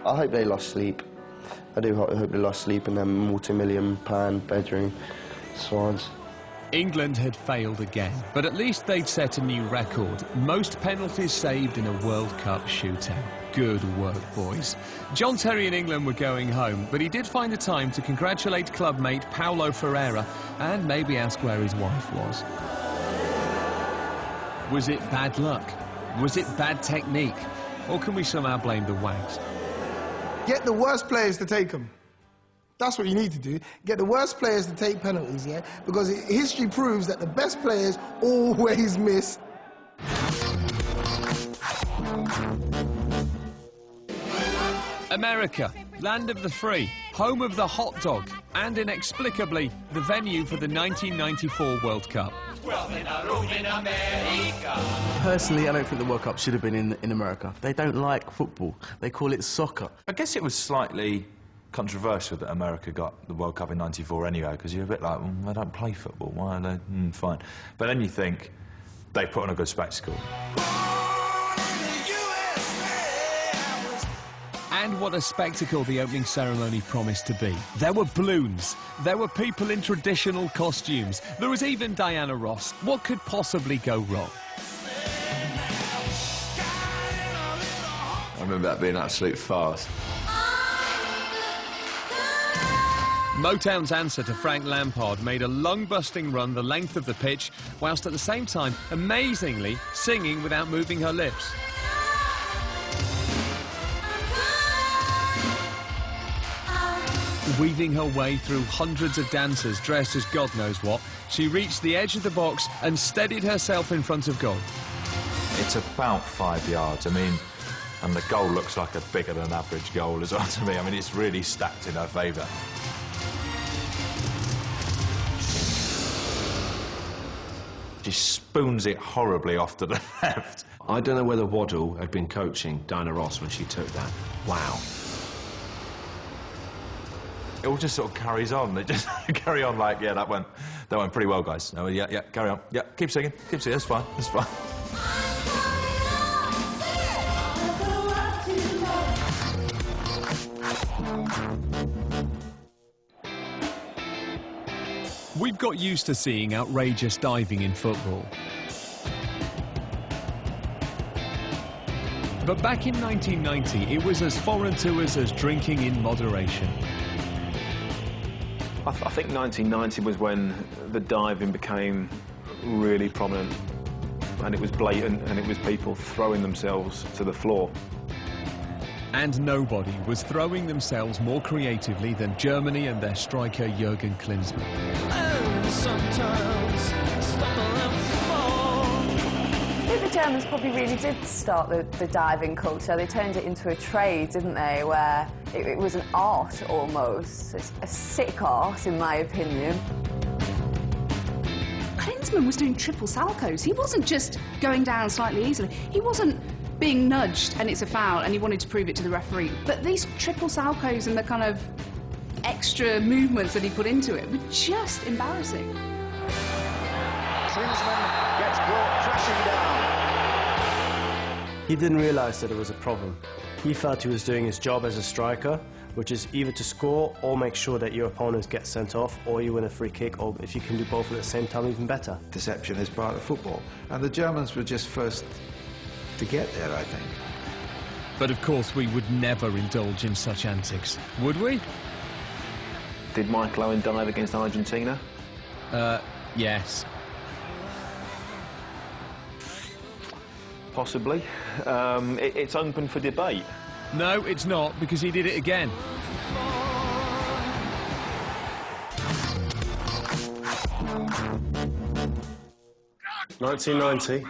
I hope they lost sleep. I do hope they lost sleep in them multi-million-pound bedroom squads. England had failed again, but at least they'd set a new record. Most penalties saved in a World Cup shootout. Good work, boys. John Terry in England were going home, but he did find the time to congratulate clubmate Paulo Ferreira and maybe ask where his wife was. Was it bad luck? Was it bad technique? Or can we somehow blame the wags? Get the worst players to take them. That's what you need to do. Get the worst players to take penalties, yeah? Because history proves that the best players always miss. America, land of the free, home of the hot dog, and inexplicably, the venue for the 1994 World Cup. Personally, I don't think the World Cup should have been in America. They don't like football. They call it soccer. I guess it was slightly controversial that America got the World Cup in '94 anyway, because you're a bit like, they don't play football, why are they? Fine. But then you think, they put on a good spectacle. And what a spectacle the opening ceremony promised to be. There were balloons, there were people in traditional costumes, there was even Diana Ross. What could possibly go wrong? I remember that being absolute farce. Motown's answer to Frank Lampard made a lung-busting run the length of the pitch, whilst at the same time, amazingly, singing without moving her lips. Weaving her way through hundreds of dancers dressed as God knows what, she reached the edge of the box and steadied herself in front of goal. It's about 5 yards, I mean, and the goal looks like a bigger than average goal as well to me. I mean, it's really stacked in her favour. She spoons it horribly off to the left. I don't know whether Waddle had been coaching Diana Ross when she took that. Wow. It all just sort of carries on. They just carry on like, yeah, that went pretty well, guys. Oh, yeah, carry on. Yeah, keep singing, that's fine, that's fine. We've got used to seeing outrageous diving in football. But back in 1990, it was as foreign to us as drinking in moderation. I think 1990 was when the diving became really prominent, and it was blatant, and it was people throwing themselves to the floor. And nobody was throwing themselves more creatively than Germany and their striker Jürgen Klinsmann. I think the Germans probably really did start the diving culture. They turned it into a trade, didn't they, where it was an art almost. It's a sick art, in my opinion. Klinsmann was doing triple salchos. He wasn't just going down slightly easily. He wasn't being nudged and it's a foul and he wanted to prove it to the referee. But these triple salchos and the kind of extra movements that he put into it were just embarrassing. Klinsmann gets brought crashing down. He didn't realise that it was a problem. He felt he was doing his job as a striker, which is either to score or make sure that your opponents get sent off, or you win a free kick, or if you can do both at the same time, even better. Deception is part of football, and the Germans were just first to get there, I think. But of course we would never indulge in such antics, would we? Did Michael Owen dive against Argentina? Yes. Possibly. It's open for debate. No, it's not, because he did it again. (1990)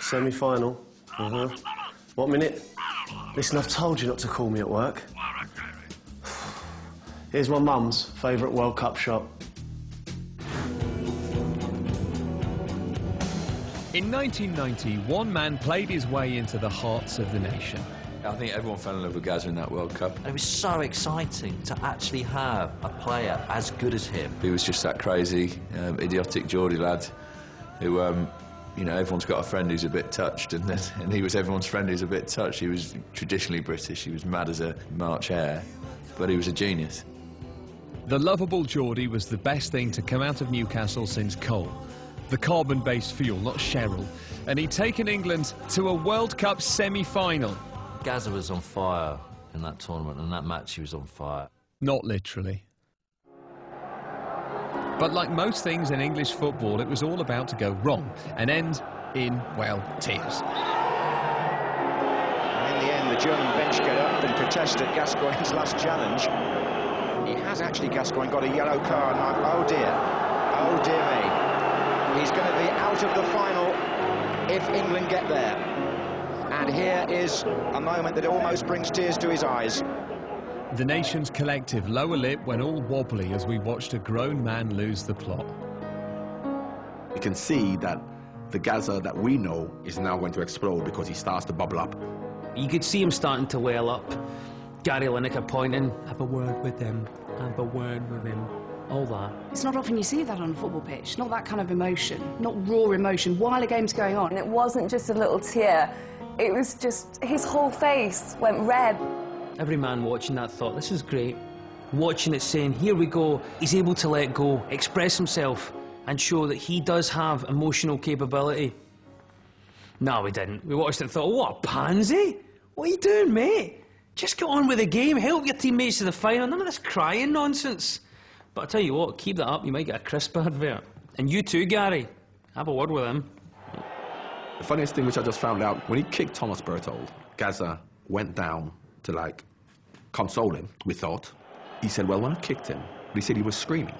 semi-final. What minute? Listen, I've told you not to call me at work. Here's my mum's favourite World Cup shot. In 1990, one man played his way into the hearts of the nation. I think everyone fell in love with Gazza in that World Cup. And it was so exciting to actually have a player as good as him. He was just that crazy, idiotic Geordie lad who You know, everyone's got a friend who's a bit touched, and he was everyone's friend who's a bit touched. He was traditionally British, he was mad as a March hare, but he was a genius. The lovable Geordie was the best thing to come out of Newcastle since coal. The carbon-based fuel, not Cheryl. And he'd taken England to a World Cup semi-final. Gazza was on fire in that tournament, and that match he was on fire. Not literally. But like most things in English football, it was all about to go wrong and end in, well, tears. And in the end, the German bench get up and protest at Gascoigne's last challenge. He has actually, Gascoigne, got a yellow card. Oh dear me. He's going to be out of the final if England get there. And here is a moment that almost brings tears to his eyes. The nation's collective lower lip went all wobbly as we watched a grown man lose the plot. You can see that the Gazza that we know is now going to explode because he starts to bubble up. You could see him starting to well up. Gary Lineker pointing, have a word with him, have a word with him, all that. It's not often you see that on a football pitch, not that kind of emotion, not raw emotion, while a game's going on. And it wasn't just a little tear, it was just, his whole face went red. Every man watching that thought, this is great. Watching it saying, here we go, he's able to let go, express himself, and show that he does have emotional capability. No, we didn't. We watched it and thought, what a pansy? What are you doing, mate? Just get on with the game, help your teammates to the final, none of this crying nonsense. But I'll tell you what, keep that up, you might get a crisp advert. And you too, Gary, have a word with him. The funniest thing which I just found out, when he kicked Thomas Berthold, Gazza went down to, like, console him, we thought. He said, well, when I kicked him, he said he was screaming.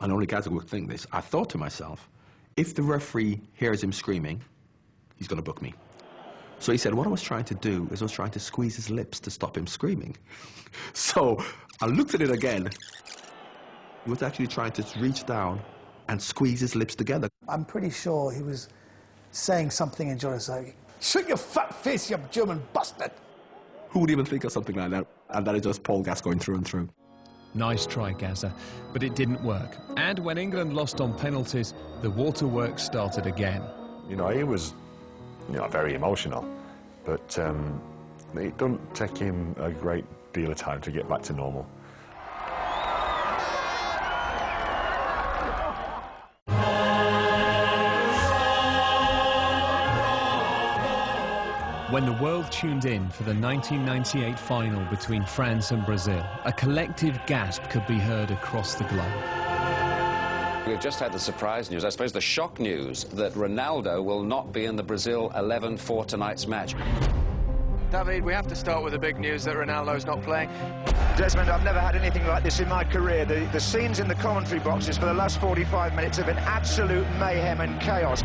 And only Gazza would think this. I thought to myself, if the referee hears him screaming, he's going to book me. So he said, what I was trying to do is I was trying to squeeze his lips to stop him screaming. So I looked at it again. He was actually trying to reach down and squeeze his lips together. I'm pretty sure he was saying something in Jordan's like, shut your fat face, you German bastard! Who would even think of something like that? And that is just Paul Gascoigne through and through. Nice try, Gazza, but it didn't work. And when England lost on penalties, the waterworks started again. You know, he was, very emotional, but it doesn't take him a great deal of time to get back to normal. When the world tuned in for the 1998 final between France and Brazil, a collective gasp could be heard across the globe. We've just had the surprise news, I suppose the shock news, that Ronaldo will not be in the Brazil 11 for tonight's match. David, we have to start with the big news that Ronaldo's not playing. Desmond, I've never had anything like this in my career. The scenes in the commentary boxes for the last 45 minutes have been absolute mayhem and chaos.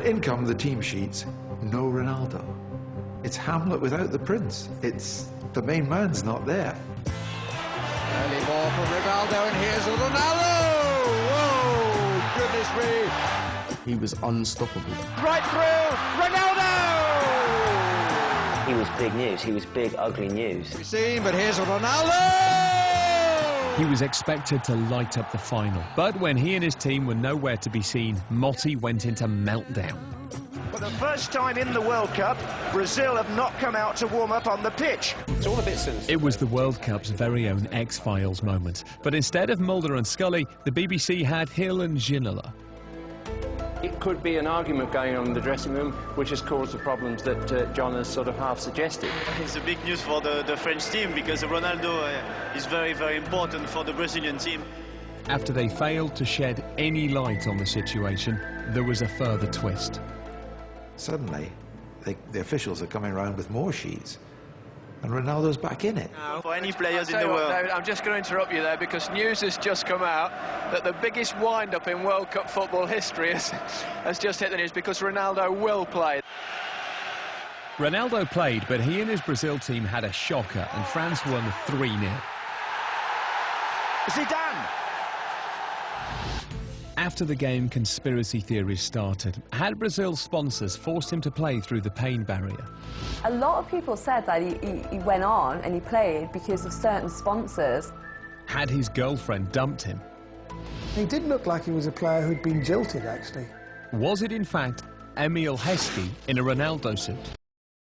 In come the team sheets, no Ronaldo. It's Hamlet without the prince. It's the main man's not there. Early ball from Ronaldo, and here's Ronaldo! Whoa, goodness me! He was unstoppable. Right through, Ronaldo! He was big news. He was big, ugly news. We've seen, but here's Ronaldo! He was expected to light up the final, but when he and his team were nowhere to be seen, Motti went into meltdown. For the first time in the World Cup, Brazil have not come out to warm up on the pitch. It's all a bit sinister. It was the World Cup's very own X-Files moment, but instead of Mulder and Scully, the BBC had Hill and Ginola. It could be an argument going on in the dressing room, which has caused the problems that John has sort of half suggested. It's a big news for the French team because Ronaldo is very, very important for the Brazilian team. After they failed to shed any light on the situation, there was a further twist. Suddenly, the officials are coming around with more sheets, and Ronaldo's back in it. For any players in the world. David, I'm just going to interrupt you there because news has just come out that the biggest wind-up in World Cup football history has just hit the news because Ronaldo will play. Ronaldo played, but he and his Brazil team had a shocker, and France won 3-0. Zidane! After the game, conspiracy theories started. Had Brazil's sponsors forced him to play through the pain barrier? A lot of people said that he went on and he played because of certain sponsors. Had his girlfriend dumped him? He did look like he was a player who'd been jilted, actually. Was it, in fact, Emil Heskey in a Ronaldo suit?